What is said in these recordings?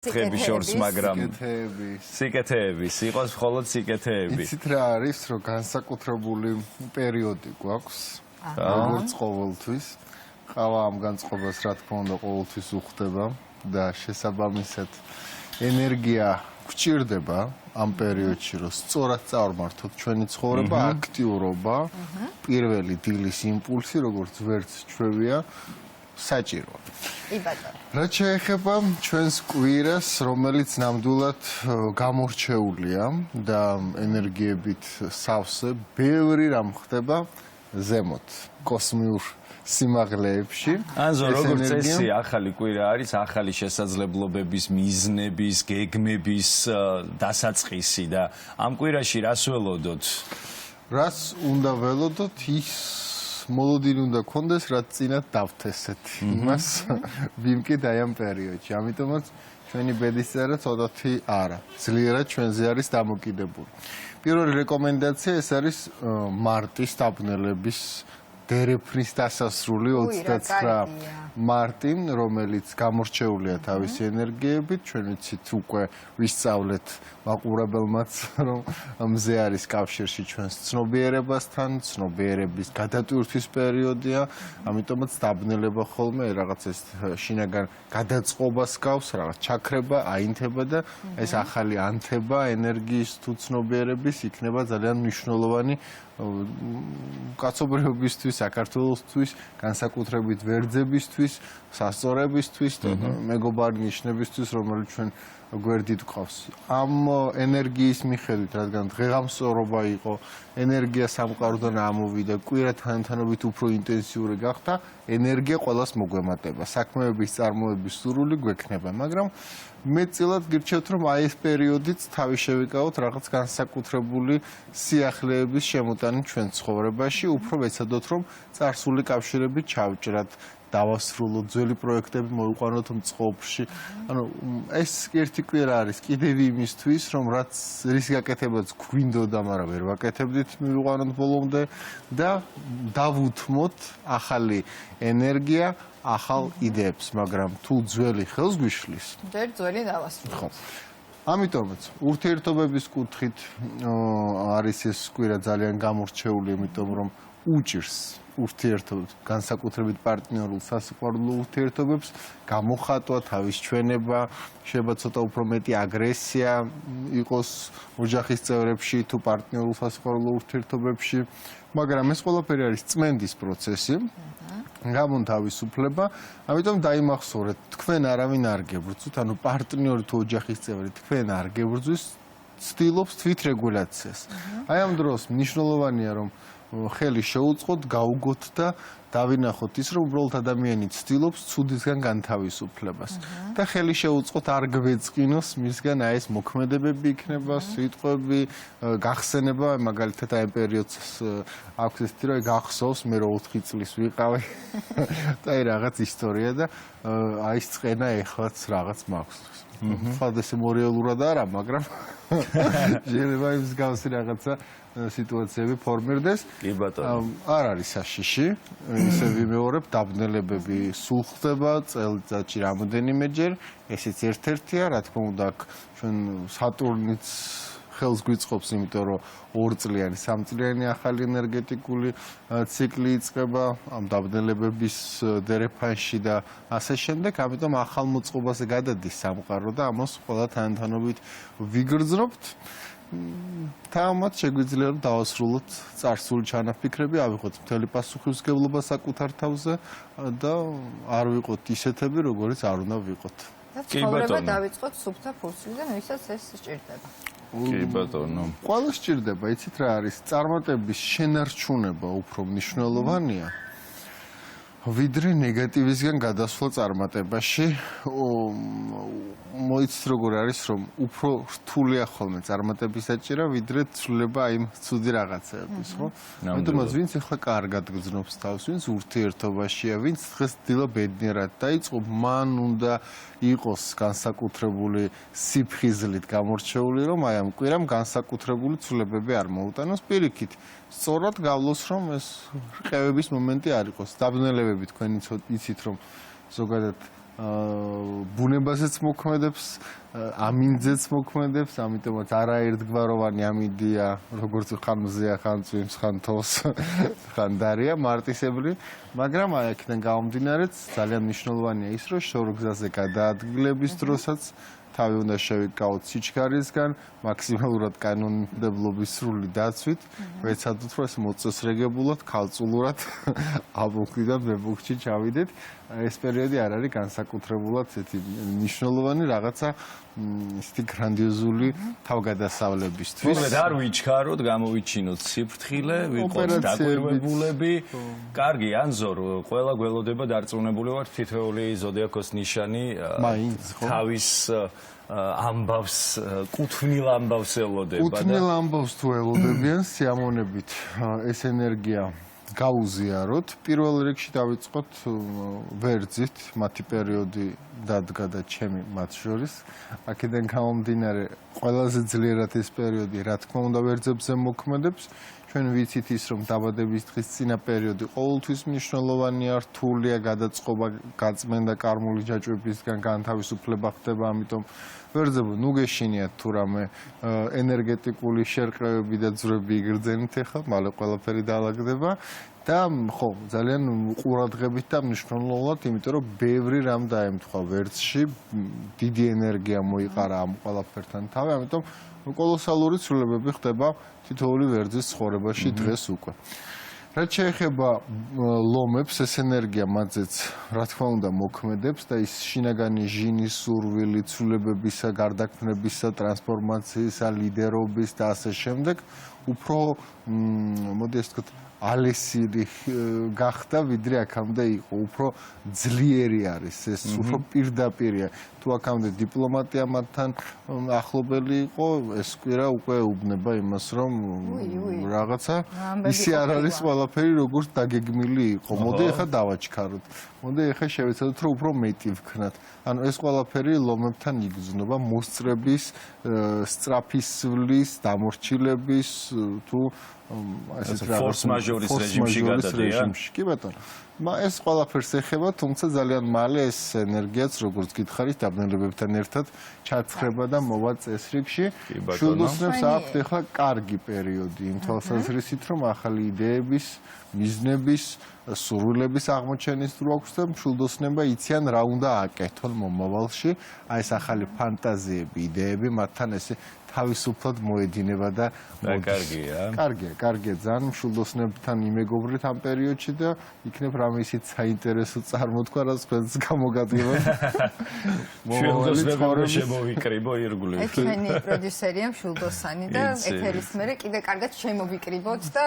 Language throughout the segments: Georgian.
Ხები შორს, მაგრამ სიკეთეების, იყოს მხოლოდ სიკეთეები. იცით რა არის, რომ განსაკუთრებული პერიოდი გვაქვს, როგორც ყოველთვის. ყავა ამ განწყობას, რა თქმა უნდა, ყოველთვის უხდება და შესაბამისად ენერგია გვჭირდება ამ პერიოდში, რომ სწორად წავმართოთ ჩვენი ცხოვრება, აქტიურობა, პირველი დილის იმპულსი, როგორც ვერც ჩვევია, საჭირო. რაც შეეხება ჩვენს კვირას, რომელიც ნამდვილად გამორჩეულია და ენერგიებით სავსე, ბევრი რამ ხდება ზემოთ, კოსმიურ სიმაღლეებში. ანზო, როგორც წესი, ახალი კვირა არის ახალი შესაძლებლობების, მიზნების, გეგმების დასაწყისი და ამ კვირაში რას ველოდოთ? რას უნდა ველოდოთ ის მოლოდინი უნდა გქონდეს, რაც წინათ დავთესეთ. იმას ვიმკით აი ამ პერიოდში. ამიტომაც ჩვენი ბედისწერა ცოტათი არა. ძლიერად ჩვენზე არის დამოკიდებული. პირველი რეკომენდაცია ეს არის მარტის დაბნელების დერეფნის დასასრული 29 მარტი, რომელიც გამორჩეულია თავისი ენერგიებით. ჩვენ ვიცით უკვე ვისწავლეთ მაყურებელმაც, რომ მზე არის კავშირში ჩვენს ცნობიერებასთან, ცნობიერების გადატვირთვის პერიოდია, ამიტომაც დაბნელება ხოლმე რაღაც ეს შინაგან გადაწყობას გავს, რაღაც ჩაქრება, აინთება და ეს ახალი ანთება ენერგიის თუ ცნობიერების იქნება ძალიან მნიშვნელოვანი კაცობრიობისთვის, საქართველოსთვის, განსაკუთრებით ვერძებისთვის, სასწორებისთვის და მეგობარი ნიშნებისთვის, რომელიც ჩვენ გვერდით გვყავს. ამ ენერგიის მიხედვით, რადგან დღეღამსწორობა იყო, ენერგია სამყაროდან ამოვიდა, კვირა თანამედროვე უფრო ინტენსიური გახდა, ენერგია ყველას მოგვემატება, საქმეების წარმოების სურვილი გვექნება, მაგრამ მეტწილად გირჩევთ, რომ აი ეს პერიოდიც თავი შევიკავოთ რაღაც განსაკუთრებული სიახლეების შემოტანით ჩვენ ცხოვრებაში, უფრო ვეცადოთ, რომ წარსული კავშირები ჩავჭრათ, დავასრულოთ, ძველი პროექტები მოვიყვანოთ მწყობრში. ანუ ეს ერთი კვირა არის კიდევ იმისთვის, რომ რაც რის გაკეთებაც გვინდოდა, მაგრამ ვერ ვაკეთებდით, მივიყვანოთ ბოლომდე და დავუთმოთ ახალი ენერგია, ახალ იდეებს, მაგრამ თუ ძველი ხელს გვიშლის, ჯერ ძველი დავასრულოთ. ხო. ამიტომაც ურთიერთობების კუთხით არის ეს კვირა ძალიან გამორჩეული, იმიტომ რომ უჭირს ურთიერთობებს, განსაკუთრებით პარტნიორულ სასიყვარულო ურთიერთობებს, გამოხატვა, თავის ჩვენება, შეიძლება ცოტა უფრო მეტი აგრესია იყოს ოჯახის წევრებში თუ პარტნიორულ სასიყვარულო ურთიერთობებში, მაგრამ ეს ყველაფერი არის წმენდის პროცესი. გამონთავისუფლება, ამიტომ დაიმახსოვრეთ, თქვენ არავინ არ გებრძვით, ანუ პარტნიორი თუ ოჯახის წევრი თქვენ არ გებრძვის, ცდილობს თვითრეგულაციას. აი ამ დროს მნიშვნელოვანია, რომ ხელი შეუწყოთ, გაუგოთ და დავინახოთ ის, რომ უბრალოდ ადამიანი ცდილობს ცუდისგან განთავისუფლებას. და ხელი შეუწყოთ, არ გვეწყინოს მისგან აი ეს მოქმედებები იქნება, სიტყვები, გახსენება, მაგალითად აი პერიოდს აქვს ეს თირა გახსოვს, მე რო 4 წლის ვიყავი და აი რაღაც ისტორია და აი ეს წენა ეხლაც რაღაც მაქვს. ხალხ ესე მორიალურად არა, მაგრამ შეიძლება ის გავსი რაღაცა სიტუაციები ფორმირდეს. კი ბატონო. არ არის საშიში, ისე ვიმეორებ, დაბნელებები სულ ხდება წელიწადში რამოდენიმეჯერ, ესეც ერთ-ერთია, რა თქმა უნდა, ჩვენ სატურნიც ხელს გვიწყობს, იმიტომ რომ 2 წლიანი, 3 წლიანი ახალი ენერგეტიკული ციკლი იწყება ამ დაბნელებების დერეფანში და ასე შემდეგ, ამიტომ ახალ მოწყობაზე გადადის სამყარო და ამას ყველა თანათანობით ვიგრძნობთ. თამამად შეგვიძლია რომ დავასრულოთ წარსული ჩანაფიქრები, ავიღოთ მთელი პასუხისმგებლობა საკუთარ თავზე და არ ვიყოთ ისეთები, როგორიც არ უნდა ვიყოთ. და ცხოვრება დავიწყოთ სუფთა ფურცლიდან, ვისაც ეს სჭირდება. კი ბატონო. ყველა სჭირდება, იცით რა არის, წარმატების შენარჩუნება უფრო მნიშვნელოვანია, ვიდრე ნეგატივისგან გადასვლა წარმატებაში. მოიცით როგორ არის, რომ უფრო რთულია ხოლმე წარმატების საჭირა, ვიდრე ცვლილება აი ცუდი რაღაცეების, ხო? ამიტომაც ვინც ახლა კარგად გრძნობს თავს, ვინც ურთიერთობაშია, ვინც დღეს დილა ბედნიერად დაიწყო, მან უნდა იყოს განსაკუთრებული სიფხიზლით გამორჩეული, რომ აი ამ კვირამ განსაკუთრებული ცვლილებები არ მოუტანოს. პირიქით, სწორად გავლოს, რომ ეს რყევების მომენტი არ იყოს. დაბნელებები თქვენ იცით, რომ ზოგადად ბუნებაზეც მოქმედებს, ამინძეც მოქმედებს, ამიტომაც არაერთგვაროვანი ამინდია, როგორც ხან მზეა, ხან წვიმს, ხან თოვს, ხან დარია, მარტისებრი, მაგრამ აი აქედან გამომდინარეც ძალიან მნიშვნელოვანია ის, რომ შორგზაზე გადაადგილების დროსაც თავი უნდა შევიკავოთ სიჩქარისგან, მაქსიმალურად კანონმდებლობის სრული დაცვით, ვეცადოთ, რომ ეს მოწესრიგებულად, ქალწულურად აბუქიდან ბებუქში ჩავიდეთ. ეს პერიოდი არ არის განსაკუთრებულად ესეთი მნიშვნელოვანი რაღაცა ისეთი გრანდიოზული თავგადასავლებისთვის. მოკლედ არ ვიჩქაროთ, გამოვიჩინოთ სიფრთხილე, ვიყოთ დაკვირვებულები. კარგი, ანზორ, ყველა გველოდება დარწმუნებული ვარ, თითოეული ზოდიაქოს ნიშანი თავის ამბავს, კუთვნილ ამბავს ელოდება. კუთვნილ ამბავს თუ ელოდებიან სიამონებით ეს ენერგია გაუზიაროთ. პირველ რიგში დავიწყოთ ვერძით, მათი პერიოდი დადგა და ჩემი მათ შორის. აქედან გამომდინარე, ყველაზე dzlierat ეს პერიოდი, რა თქმა უნდა, ვერძებზე მოქმედებს. ჩვენ ვიცით ის, რომ დაბადების დღის წინა პერიოდი ყოველთვის მნიშვნელოვანია, რთულია, გადაწყობა, გაწმენდა კარმული ჯაჭვებისგან განთავისუფლება ხდება, ამიტომ ვერძებო, ნუ გეშინიათ თუ რამე ენერგეტიკული შერყევები და ძვრები იგრძენით ახლა, მალე ყველაფერი დაალაგდება და ხო, ძალიან ყურადღებით და მნიშვნელოვნად, იმიტომ რომ ბევრი რამ დაემთხვა ვერძში, დიდი ენერგია მოიყარა ამ ყველაფერთან თავი, ამიტომ კოლოსალური ცვლილებები ხდება თითოეული ვერძის ცხოვრებაში დღეს უკვე. რაც შეეხება ლომებს, ეს ენერგია მათზეც, რა თქმა უნდა, მოქმედებს და ის შინაგანი ჟინის, სურვილი, ცვლილებებისა, გარდაქმნებისა, ტრანსფორმაციისა, ლიდერობის და ასე შემდეგ, უფრო მოდი ეს ვთქვათ, ალესილი გახდა, ვიდრე აქამდე იყო, უფრო ძლიერი არის ეს, უფრო პირდაპირია. თუ აქამდე დიპლომატია მათთან ახლობელი იყო, ეს კვირა უკვე უბნება იმას, რომ რაღაცა ისი არ არის ყველაფერი როგორც დაგეგმილი იყო. მოდი ახლა დავაჩქაროთ. მოდი ახლა შევეცადოთ, რომ უფრო მეტი ვქნათ. ანუ ეს ყველაფერი ლომებთან იგრძნობა, მოსწრების, სწრაფისვლის, დამორჩილების თუ ასეთ ფორს მაჟორის რეჟიმში გადადიან. კი ბატონო. ეს ყველაფერს ეხება, თუმცა ძალიან მალე ეს ენერგიაც, როგორც გითხარით, დაბნელებებთან ერთად ჩაცხრება და მოვა წესრიგში. შულდოსნებს აქვთ ახლა კარგი პერიოდი იმ თვალსაზრისით, რომ ახალი იდეების, მიზნების, სურვილების აღმოჩენის დრო აქვს და შულდოსნებმა იციან რა უნდა აკეთონ მომავალში. აი ეს ახალი ფანტაზიები, იდეები მათთან ესე თავისუფლად მოედინება და კარგია. კარგია ძალიან შულდოსნებთან იმეგობრეთ ამ პერიოდში და იქნებ რამე ისეთ საინტერესო წარმოთქვა, რაც თქვენს გამოგადგებათ. შულდოსნებმა შემოვიკრიბო ირგვლივ. ჩვენი პროდიუსერია შულდოსანი და ეთერის მერე კიდე კარგად შემოვიკრიბოთ და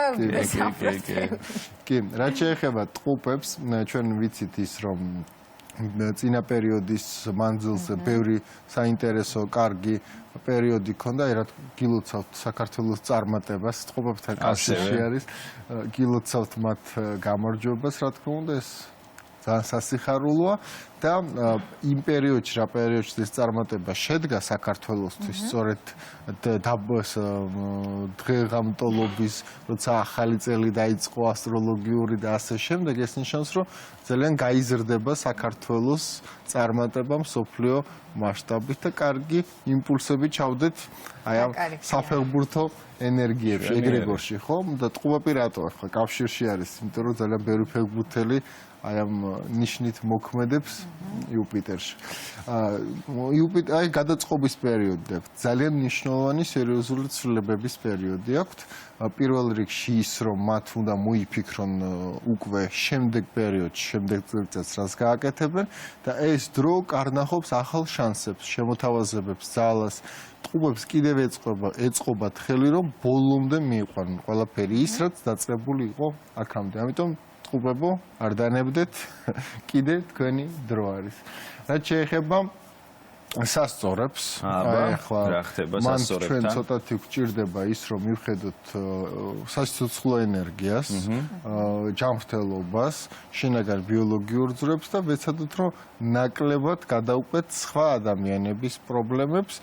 კი, რაც შეეხება ტყუპებს, ჩვენ ვიცით ის, რომ წინა პერიოდის მანძილზე ბევრი საინტერესო, კარგი პერიოდი ქონდა, ერთ გილოცავთ საქართველოს წარმატებას, ტყუპებთან კავშირში არის, გილოცავთ მათ გამარჯვებას, რა თქმა უნდა, ეს ძალიან სასიხარულოა და იმ პერიოდში, რა პერიოდში ეს წარმატება შედგა საქართველოსთვის, სწორედ დღეღამტოლობის, როცა ახალი წელი დაიწყო ასტროლოგიური და ასე შემდეგ, ეს ნიშნავს, რომ ძალიან გაიზრდება საქართველოს წარმატება მსოფლიო მასშტაბით და კარგი იმპულსები ჩავდეთ აი ამ საფეხბურთო ენერგიებში, ეგრეგორში, ხო? და ტყუპები რატო ახლა კავშირში არის, იმიტომ რომ ძალიან ბევრი ფეხბურთელი აი ამ ნიშნით მოქმედებს იუპიტერში. აი გადაწყობის პერიოდი აქვს. ძალიან მნიშვნელოვანი სერიოზული ცვლილებების პერიოდი აქვს. პირველ რიგში ის, რომ მათ უნდა მოიფიქრონ უკვე შემდეგ პერიოდში, შემდეგ წელიწადს რას გააკეთებენ და ეს დრო კარნახობს ახალ შანსებს, შემოთავაზებებს, ძალას. ტყუპებს კიდევ ეწყობათ ხელი, რომ ბოლომდე მიიყვანონ ყველაფერი ის, რაც დაწყებული იყო აქამდე. ამიტომ ტყუპებო, არ დანებდეთ, კიდე თქვენი დრო არის. რაც შეეხება სასწორებს, ახლა რა ხდება სასწორებთან? ჩვენ ცოტათი გვჭირდება ის, რომ მივხედოთ სასიცოცხლო ენერგიას, ჯანმრთელობას, შინაგან ბიოლოგიურ ძვრებს და ვეცადოთ, რომ ნაკლებად გადავყვეთ სხვა ადამიანების პრობლემებს,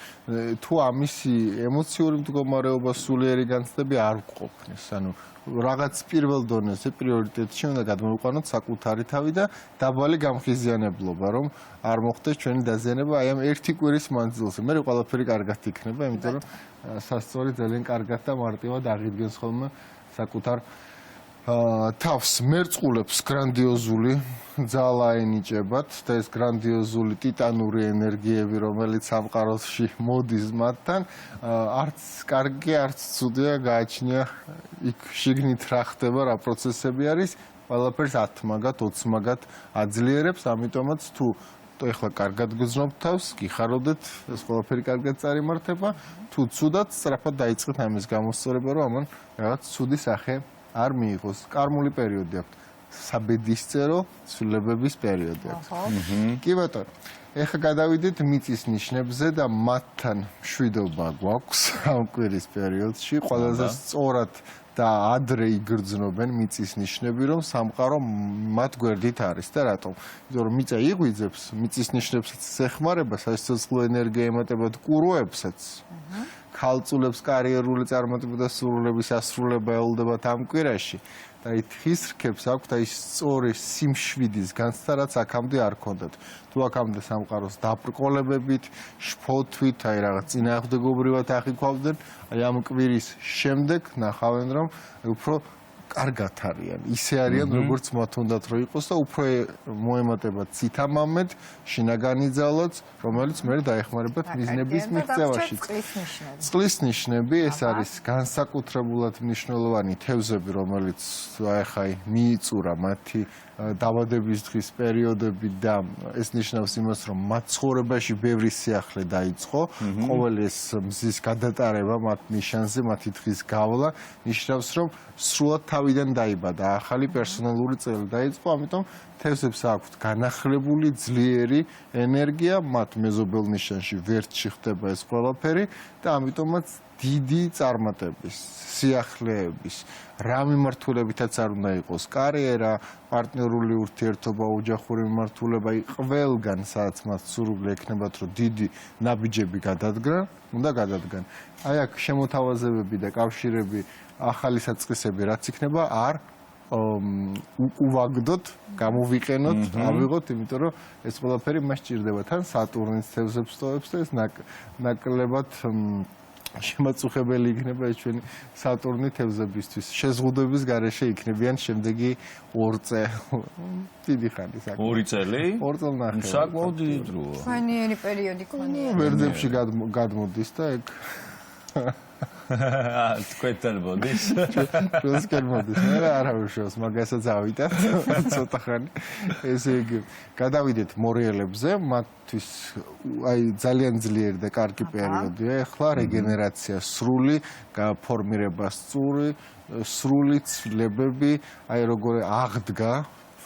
თუ ამისი ემოციური მდგომარეობა, სულიერი განცდები არ გვყოფნეს. ანუ რაღაც პირველ დონეზე პრიორიტეტში უნდა გადმოვიყვანოთ საკუთარი თავი და დაბალი გამხიზიანებლობა, რომ არ მოხდეს ჩვენი დაზიანება აი ამ ერთი კვირის მანძილზე. მე ყველაფერი კარგად იქნება, იმიტომ რომ სასწორი ძალიან კარგად და მარტივად აღიდგენს ხოლმე საკუთარ თავს. მერწყულებს გრანდიოზული ძალა ენიჭებათ და ეს გრანდიოზული ტიტანური ენერგიები, რომელიც სამყაროში მოდის მათთან, არც კარგი, არც ცუდია გააჩნია იქ შიგნით რა ხდება, რა პროცესები არის, ყველაფერს 10 მაგათ, 20 მაგათ აძლიერებს, ამიტომაც თუ ეხლა კარგად გრძნობთ თავს, გიხარობდეთ, ეს ყველაფერი კარგად წარიმართება, თუ ცუდად, სწრაფად დაიწყეთ ამის გამოსწორება, რომ ამან რაღაც ცუდი სახე არ მიიღოს. კარმული პერიოდი აქვს. საბედისწერო ცვლილებების პერიოდი აქვს. კი ბატონო. ეხლა გადავიდეთ მიწის ნიშნებზე და მათთან მშვიდობა გვაქვს ამ კვირის პერიოდში. ყველაზე სწორად და ადრე იგრძნობენ მიწის ნიშნები, რომ სამყარო მათ გვერდით არის და რატომ? იმიტომ რომ მიწა იღვიძებს მიწის ნიშნებსაც ეხმარება, საცოცხლო ენერგია ემატებათ კუროებსაც. ქალწულებს კარიერული წარმატება და სურვილების ასრულება ელოდებათ ამ კვირაში და აი თხის რქებს აქვთ აი სწორი სიმშვიდის განცდა, რაც აქამდე არ ქონდათ. თუ აქამდე სამყაროს დაბრკოლებებით, შფოთვით, აი რაღაც წინააღმდეგობრივად აღიქვავდნენ, აი ამ კვირის შემდეგ ნახავენ, რომ უფრო კარგად არიან. ისე არიან, როგორც მათ უნდათ რომ იყოს და უფრო მოემატებათ ცითამამედ, შინაგანი ძალაც, რომელიც მე დაეხმარებათ მიზნების მიღწევაში. წყლის ნიშნები, ეს არის განსაკუთრებულად მნიშვნელოვანი თევზები, რომელიც ახლა მიიწურა მათი დაბადების დღის პერიოდები და ეს ნიშნავს იმას, რომ მათ ცხოვრებაში ბევრი სიახლე დაიწყო, ყოველი ეს მზის გადატარება მათ ნიშანზე, მათი დღის გავლა ნიშნავს, რომ სრულად თავიდან დაიბადა, ახალი პერსონალური წელი დაიწყო, ამიტომ თევზებს აქვთ განახლებული ძლიერი ენერგია, მათ მეზობელ ნიშანში ვერტში ხდება ეს ყველაფერი და ამიტომაც დიდი წარმატების, სიახლეების, რა მიმართულებითაც არ უნდა იყოს კარიერა, პარტნიორული ურთიერთობა, ოჯახური მიმართულება, ყველგან სადაც მათ სურვილი ექნებათ, რომ დიდი ნაბიჯები გადადგან, უნდა გადადგან. აი აქ შემოთავაზებები და კავშირები, ახალი საწყისები რაც იქნება, არ უვაგდოთ, გამოვიყენოთ, ავიღოთ, იმიტომ რომ ეს ყველაფერი მას ჭირდება თან სატურნის თევზებს ტოვებს და ეს ნაკლებად შემაწუხებელი იქნება ეს ჩვენი სატურნი თევზებისთვის. შეზღუდვების გარეშე იქნებიან შემდეგი 2 წელი. დიდი ხანი საკმაოდ. 2 წელი? 2 წელი ნახევარი. საკმაოდ დიდი დროა. ფანიერი პერიოდი ქონია. ვერძებში გადმოდის და ეგ თქვენთან მოდის. ჩვენსკენ მოდის. მე არ ავიშოს, მაგასაც ავიტანთ ცოტა ხანი. ესე იგი, გადავიდეთ მორიელებზე, მათთვის აი ძალიან ძლიერი და კარგი პერიოდია. ეხლა რეგენერაცია სრული, გაფორმირება სრული ცვლილებები, აი როგორ აღდგა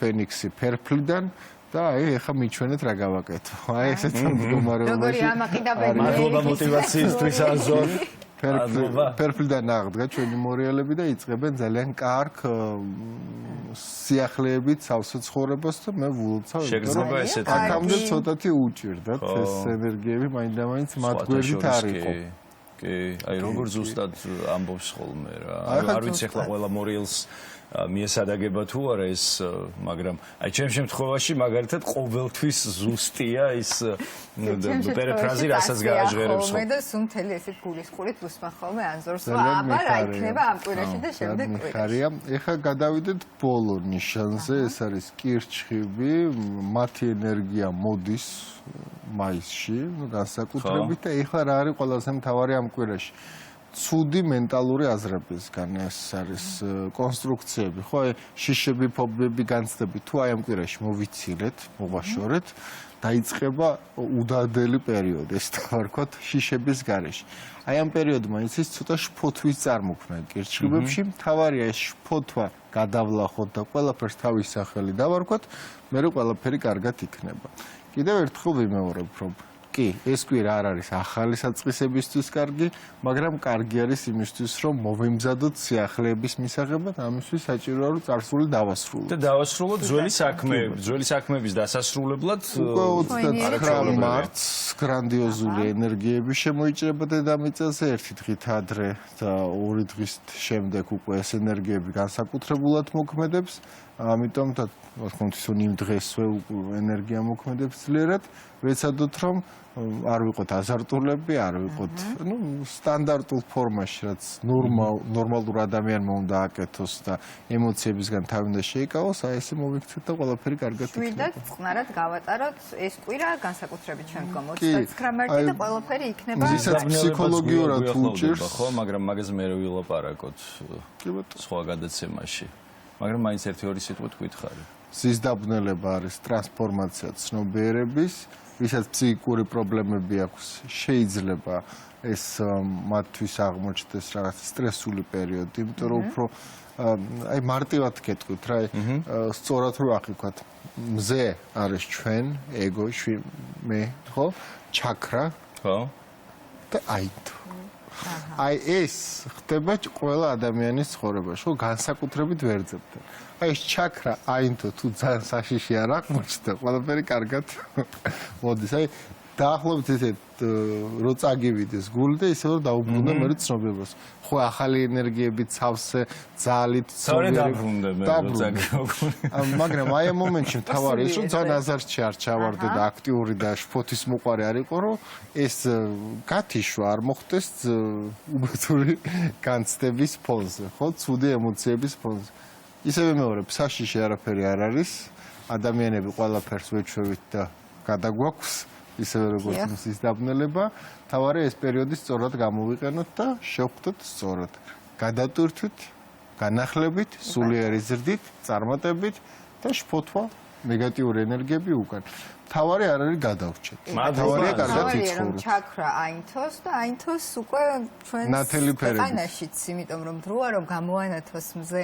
ფენიქსი ფერფლიდან და აი ეხლა მიჩვენეთ რა გავაკეთო. აი ესეც მდგომარეობაში. როგორი ამაყიდაბები. მადლობა მოტივაციისთვის აზონ. ფერფლიდან აღდგა ჩვენი მორიელები და იწყებენ ძალიან კარგ სიახლეებით სავსე ცხოვრებას და მე ვულოცავ. შეგრძნება ესეთი. აქამდე ცოტათი უჭირდათ ეს ენერგიები მაინდა-მაინც მათ გვერდით არ იყო. კი, აი როგორ ზუსტად ამბობს ხოლმე რა. არ ვიცი ახლა ყველა მორიელს მიესადაგება თუ არა ეს, მაგრამ აი ჩემ შემთხვევაში მაგალითად ყოველთვის ზუსტია ის პერიფრაზი, რასაც გააჟღერებს. მე და სუნთელი ესეთ გულისყურით უსმენ ხოლმე ანზორს, აბა რა იქნება ამ კვირაში და შემდეგ კვირაში. ეხლა გადავიდეთ ბოლო ნიშანზე, ეს არის კირჩხიბი, მათი ენერგია მოდის მაისში, განსაკუთრებით და ეხლა რა არის ყველაზე მთავარი ამ კვირაში? ცუდი მენტალური აზრებისგან ეს არის კონსტრუქციები, ხო, შიშები, ფობები, განცდები, თუ აი ამ კვირაში მოვიცილეთ, მოვაშორეთ, დაიწყება უდადელი პერიოდი, ეს დავარქვათ შიშების გარეშე. აი ამ პერიოდმა იცის ცოტა შფოთვის წარმოქმნა კირჩხიბებში, მთავარია ეს შფოთვა გადავლახოთ და ყველაფერს თავის სახელი დავარქვათ, მერე ყველაფერი კარგად იქნება. კიდევ ერთხელ ვიმეორებ, რომ კი, ეს კვირა არ არის ახალი საწყისებისთვის კარგი, მაგრამ კარგი არის იმისთვის, რომ მოვიმზადოთ სიახლეების მისაღებად, ამისთვის საჭიროა რომ წარსული დავასრულოთ. და დავასრულოთ ძველი საქმეების დასასრულებლად უკვე 29 მარტს გრანდიოზული ენერგიები შემოიჭრება დედამიწაზე, ერთი დღით ადრე და ორი დღის შემდეგ უკვე ეს ენერგიები განსაკუთრებულად მოქმედებს. ამიტომ და თქო იმ დღესვე ენერგია მოქმედებს ძლიერად, ვეცადოთ რომ არ ვიყოთ აზარტულები, არ ვიყოთ, სტანდარტულ ფორმაში, რაც ნორმალურ ადამიანმა უნდა აკეთოს და ემოციებისგან თავი უნდა შეიკავოს, აი ესე მოვიქცეთ და ყველაფერი კარგად იქნება. შვიდად წყნარად გავატაროთ ეს კვირა განსაკუთრებით შემდგომ 29 მარტი და ყველაფერი იქნება. ისაც ფსიქოლოგიურად უჭირს, ხო, მაგრამ მაგაზე მე ვილაპარაკოთ სხვა გადაცემაში. მაგრამ მაინც ერთი-ორი სიტყვა თქვითხარი. ზისდაბნელება არის ტრანსფორმაცია ცნობიერების, ვისაც ფსიქიკური პრობლემები აქვს, შეიძლება ეს მათთვის აღმოჩნდეს რაღაც სტრესული პერიოდი, იმიტომ რომ უფრო აი მარტივად გეტყვით რა, სწორად რო აღიქვათ, მზე არის ჩვენ, ეგო, მე, ხო? ჩაქრა, ხო? და აინტო. აი ეს ხდება ყველა ადამიანის ცხოვრებაში, ხო, განსაკუთრებით ვერძებთან. აი ეს ჩაქრა, აინტო თუ ძალიან საშიში არ აღმოჩნდა, ყველაფერი კარგად მოდის. აი დაახლოებით ესეთ რო წაგივიდეს გული და ისე რომ დაუბრუნდა მე ცნობებას. ხო, ახალი ენერგიებით, სავსე, ძალით, დაბრუნდა მე რო წაგივიდეს. მაგრამ აი ამ მომენტში მთავარი ის რომ ძალიან აზარტში არ ჩავარდე და აქტიური და შფოთის მოყარე არ იყო, რომ ეს გათიშვა არ მოხდეს უბედური განცდების ფონზე, ხო, ცუდი ემოციების ფონზე. ისევე მეორე, საშიში არაფერი არ არის, ადამიანები ყველაფერს ვეჩვევით და გადაგვაქვს, ისევე როგორც მზის დაბნელება, თავარი ეს პერიოდი სწორად გამოვიყენოთ და შევხვდეთ სწორად. გადატვირთვით, განახლებით, სულიერი ზრდით, წარმატებით და შფოთვა ნეგატიური ენერგიები უკან. თავარი არ არის გადავრჩეთ. თავარია კარგად იცხოვროთ. ჩაქრა აინთოს და აინთოს უკვე ჩვენ ქვეყანაშიც, იმიტომ რომ დროა რომ გამოანათოს მზე